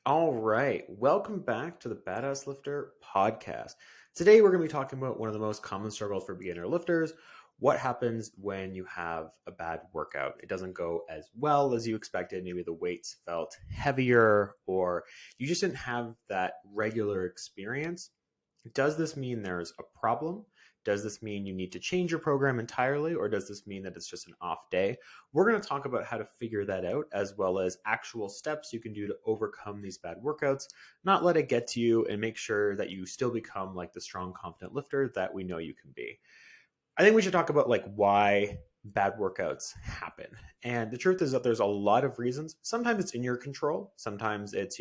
All right. Welcome back to the Badass Lifter podcast. Today, we're going to be talking about one of the most common struggles for beginner lifters. What happens when you have a bad workout? It doesn't go as well as you expected. Maybe the weights felt heavier, or you just didn't have that regular experience. Does this mean there's a problem? Does this mean you need to change your program entirely, or does this mean that it's just an off day? We're going to talk about how to figure that out, as well as actual steps you can do to overcome these bad workouts, not let it get to you, and make sure that you still become like the strong, confident lifter that we know you can be. I think we should talk about like why bad workouts happen. And the truth is that there's a lot of reasons. Sometimes it's in your control. Sometimes it's,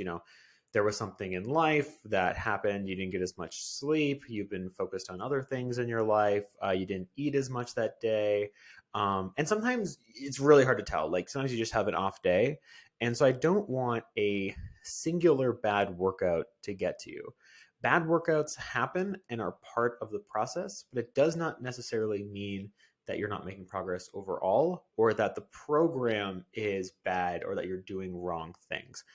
there was something in life that happened. You didn't get as much sleep. You've been focused on other things in your life. You didn't eat as much that day. And sometimes it's really hard to tell. Like sometimes you just have an off day. And so I don't want a singular bad workout to get to you. Bad workouts happen and are part of the process, but it does not necessarily mean that you're not making progress overall or that the program is bad or that you're doing wrong things.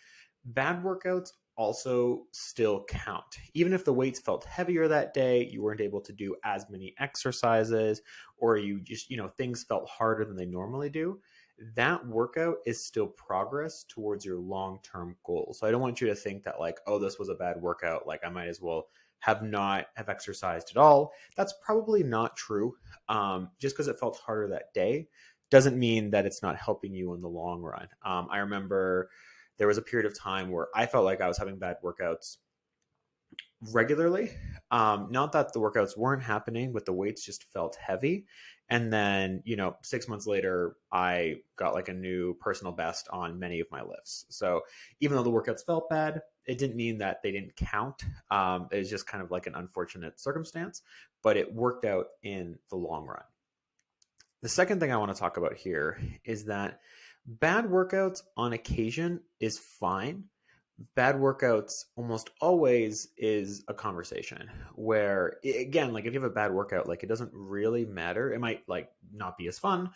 Bad workouts also still count. Even if the weights felt heavier that day, you weren't able to do as many exercises, or you just, things felt harder than they normally do, that workout is still progress towards your long-term goal. So I don't want you to think that like, oh, this was a bad workout, like I might as well have not have exercised at all. That's probably not true. Just because it felt harder that day doesn't mean that it's not helping you in the long run. I remember there was a period of time where I felt like I was having bad workouts regularly. Not that the workouts weren't happening, but the weights just felt heavy. And then, 6 months later, I got like a new personal best on many of my lifts. So even though the workouts felt bad, it didn't mean that they didn't count. It was just kind of like an unfortunate circumstance, but it worked out in the long run. The second thing I want to talk about here is that bad workouts on occasion is fine. Bad workouts almost always is a conversation where, again, like if you have a bad workout, like it doesn't really matter. It might like not be as fun,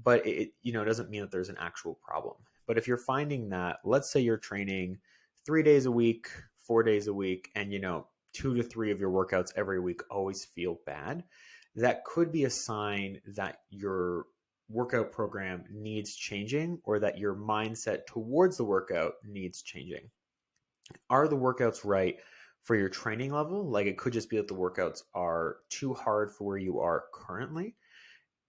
but it doesn't mean that there's an actual problem. But if you're finding that, let's say you're training 3 days a week, 4 days a week, and 2 to 3 of your workouts every week always feel bad, that could be a sign that your workout program needs changing or that your mindset towards the workout needs changing. Are the workouts right for your training level? Like it could just be that the workouts are too hard for where you are currently.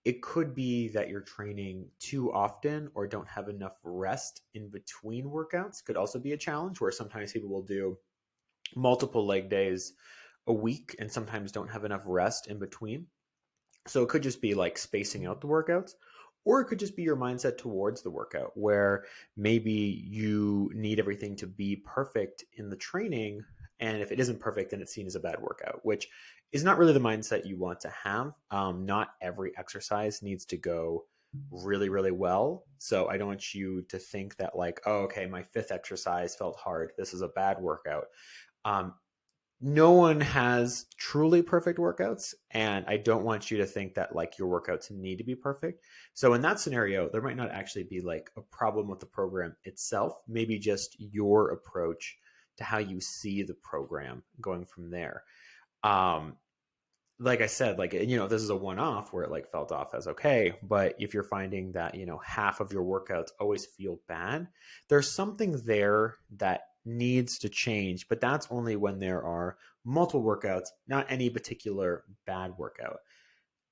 It could be that you're training too often or don't have enough rest in between workouts. Could also be a challenge where sometimes people will do multiple leg days a week and sometimes don't have enough rest in between. So it could just be like spacing out the workouts, or it could just be your mindset towards the workout where maybe you need everything to be perfect in the training. And if it isn't perfect, then it's seen as a bad workout, which is not really the mindset you want to have. Not every exercise needs to go really, really well. So I don't want you to think that like, oh, okay, my fifth exercise felt hard. This is a bad workout. Um, no one has truly perfect workouts, and I don't want you to think that like your workouts need to be perfect. So in that scenario, there might not actually be like a problem with the program itself, maybe just your approach to how you see the program going from there. um like I said, like this is a one-off where it like felt off as okay, but if you're finding that half of your workouts always feel bad, there's something there that needs to change, but that's only when there are multiple workouts, not any particular bad workout.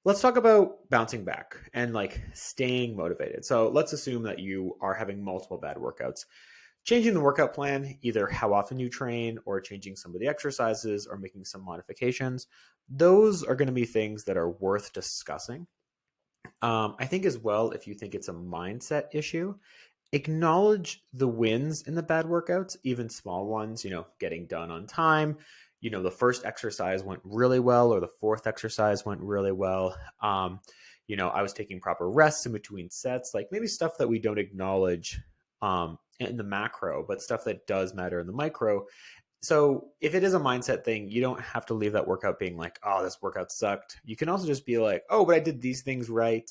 Let's talk about bouncing back and like staying motivated. So let's assume that you are having multiple bad workouts. Changing the workout plan, either how often you train or changing some of the exercises or making some modifications, those are going to be things that are worth discussing. I think as well, if you think it's a mindset issue, acknowledge the wins in the bad workouts, even small ones, getting done on time. The first exercise went really well, or the fourth exercise went really well. I was taking proper rests in between sets, like maybe stuff that we don't acknowledge in the macro, but stuff that does matter in the micro. So if it is a mindset thing, you don't have to leave that workout being like, oh, this workout sucked. You can also just be like, oh, but I did these things right.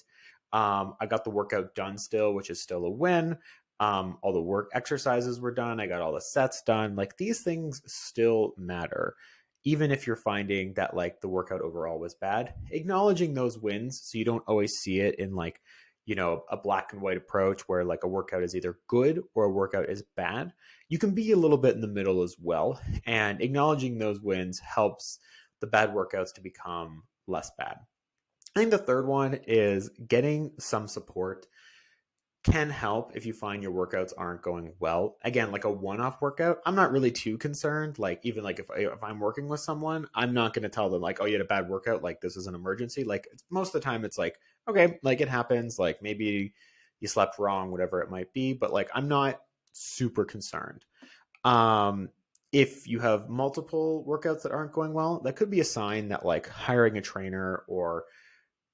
I got the workout done still, which is still a win. All the work exercises were done. I got all the sets done. Like these things still matter. Even if you're finding that like the workout overall was bad, acknowledging those wins so you don't always see it in like, a black and white approach where like a workout is either good or a workout is bad. You can be a little bit in the middle as well. And acknowledging those wins helps the bad workouts to become less bad. I think the third one is getting some support can help if you find your workouts aren't going well. Again, like a one-off workout, I'm not really too concerned. Like even like if I'm working with someone, I'm not going to tell them like, oh, you had a bad workout, like this is an emergency. Like most of the time it's like, okay, like it happens, like maybe you slept wrong, whatever it might be, but like I'm not super concerned. Um if you have multiple workouts that aren't going well, that could be a sign that like hiring a trainer or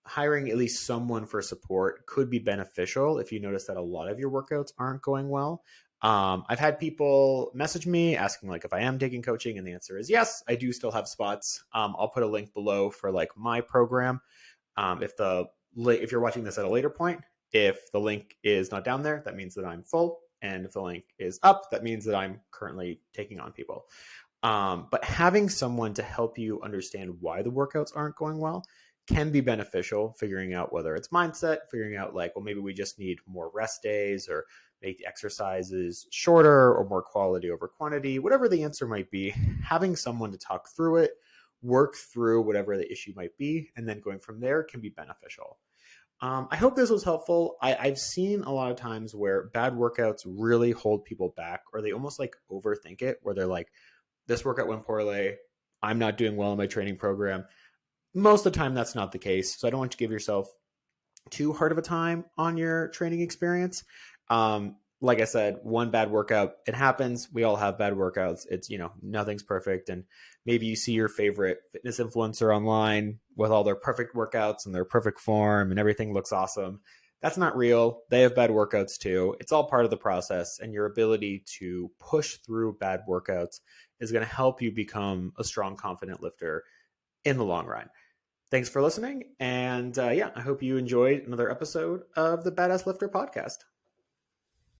hiring at least someone for support could be beneficial if you notice that a lot of your workouts aren't going well. I've had people message me asking like if I am taking coaching, and the answer is yes, I do still have spots. I'll put a link below for like my program. If you're watching this at a later point, if the link is not down there, that means that I'm full, and if the link is up, that means that I'm currently taking on people. But having someone to help you understand why the workouts aren't going well can be beneficial, figuring out whether it's mindset, figuring out like, well, maybe we just need more rest days or make the exercises shorter or more quality over quantity, whatever the answer might be. Having someone to talk through it, work through whatever the issue might be, and then going from there can be beneficial. I hope this was helpful. I've seen a lot of times where bad workouts really hold people back, or they almost like overthink it, where they're like, this workout went poorly, I'm not doing well in my training program. Most of the time, that's not the case. So I don't want you to give yourself too hard of a time on your training experience. Like I said, one bad workout, it happens. We all have bad workouts. It's, nothing's perfect. And maybe you see your favorite fitness influencer online with all their perfect workouts and their perfect form and everything looks awesome. That's not real. They have bad workouts too. It's all part of the process. And your ability to push through bad workouts is going to help you become a strong, confident lifter in the long run. Thanks for listening. And I hope you enjoyed another episode of the Badass Lifter podcast.